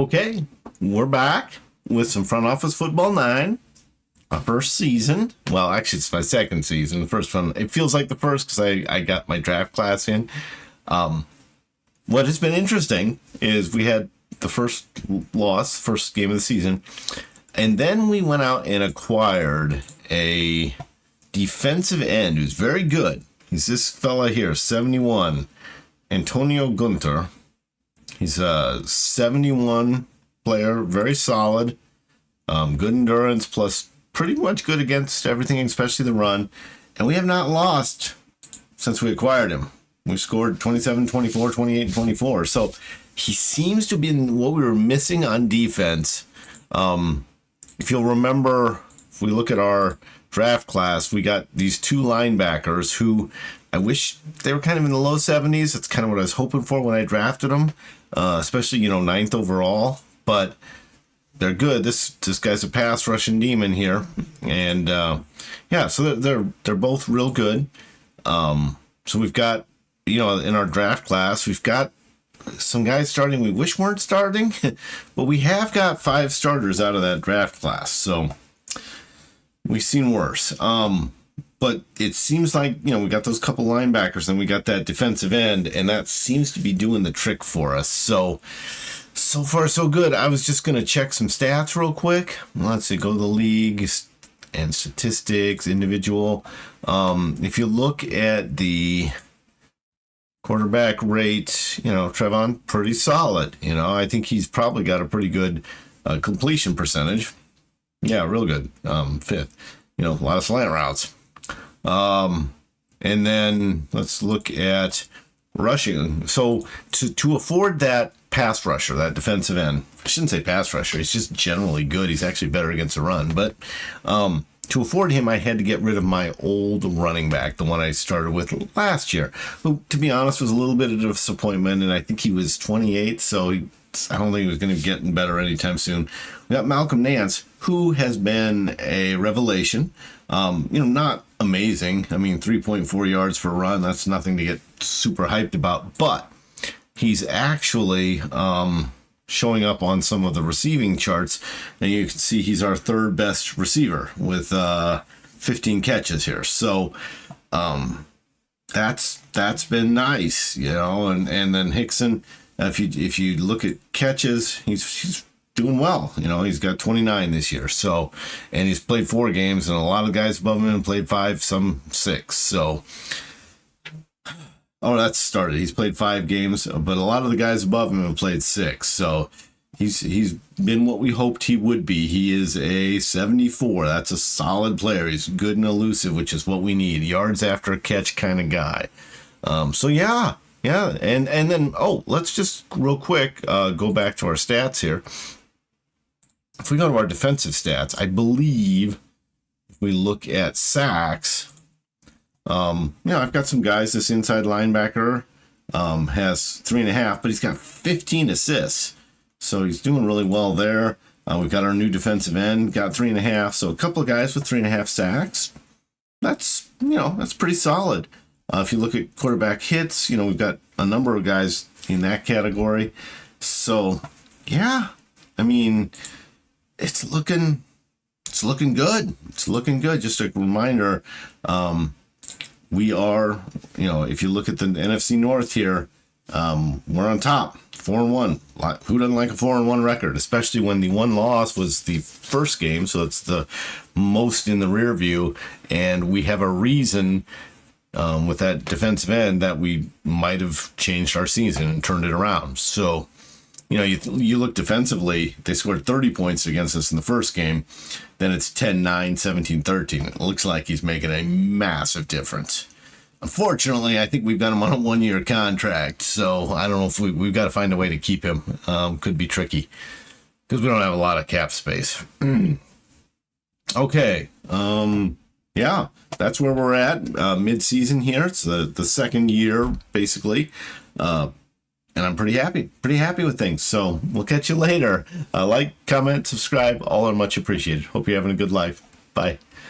Okay, we're back with some Front Office Football 9. Our first season. Well, actually, it's my second season. The first one, it feels like the first because I got my draft class in. What has been interesting is we had the first loss, first game of the season, and then we went out and acquired a defensive end who's very good. He's this fella here, 71, Antonio Gunter. He's a 71 player, very solid, good endurance, plus pretty much good against everything, especially the run. And we have not lost since we acquired him. We scored 27, 24, 28, 24. So he seems to be what we were missing on defense. If you'll remember, if we look at our draft class, we got these two linebackers who I wish they were kind of in the low 70s. That's kind of what I was hoping for when I drafted them, especially, ninth overall. But they're good. This guy's a pass rushing demon here, and so they're both real good. So we've got, in our draft class, we've got some guys starting we wish weren't starting, but we have got 5 starters out of that draft class. So we've seen worse. But it seems like, we got those couple linebackers and we got that defensive end, and that seems to be doing the trick for us. So far, so good. I was just going to check some stats real quick. Let's see, go to the league and statistics, individual. If you look at the quarterback rate, Trevon, pretty solid. I think he's probably got a pretty good completion percentage. Yeah, real good. 5th. A lot of slant routes. And then let's look at rushing. So to afford that pass rusher, that defensive end, I shouldn't say pass rusher, he's just generally good. He's actually better against the run. But to afford him, I had to get rid of my old running back, the one I started with last year, who, to be honest, was a little bit of a disappointment, and I think he was 28, so I don't think he was going to get better anytime soon. We got Malcolm Nance, who has been a revelation. Not amazing. 3.4 yards for a run, that's nothing to get super hyped about, but he's actually showing up on some of the receiving charts, and you can see he's our 3rd best receiver with 15 catches here. So that's been nice, and then Hickson, if you look at catches, he's doing well. He's got 29 this year. So, and he's played 4 games, and a lot of guys above him played 5, some 6. So, that's started. He's played 5 games, but a lot of the guys above him have played 6. So he's been what we hoped he would be. He is a 74. That's a solid player. He's good and elusive, which is what we need. Yards after a catch kind of guy. Yeah. And then, let's just real quick go back to our stats here. If we go to our defensive stats, I believe if we look at sacks, I've got some guys. This inside linebacker has 3.5, but he's got 15 assists. So he's doing really well there. We've got our new defensive end, got 3.5. So a couple of guys with 3.5 sacks. That's pretty solid. If you look at quarterback hits, we've got a number of guys in that category. So, yeah, it's looking good. It's looking good. Just a reminder, we are, if you look at the NFC North here, we're on top, 4-1. Who doesn't like a 4-1 record, especially when the one loss was the first game, so it's the most in the rear view, and we have a reason with that defensive end that we might have changed our season and turned it around. So, you look defensively, they scored 30 points against us in the first game. Then it's 10-9, 17-13. It looks like he's making a massive difference. Unfortunately, I think we've got him on a 1-year contract. So I don't know if we've got to find a way to keep him. Could be tricky because we don't have a lot of cap space. Okay. Yeah, that's where we're at mid-season here. It's the second year, basically. And I'm pretty happy with things. So we'll catch you later. Like, comment, subscribe, all are much appreciated. Hope you're having a good life. Bye.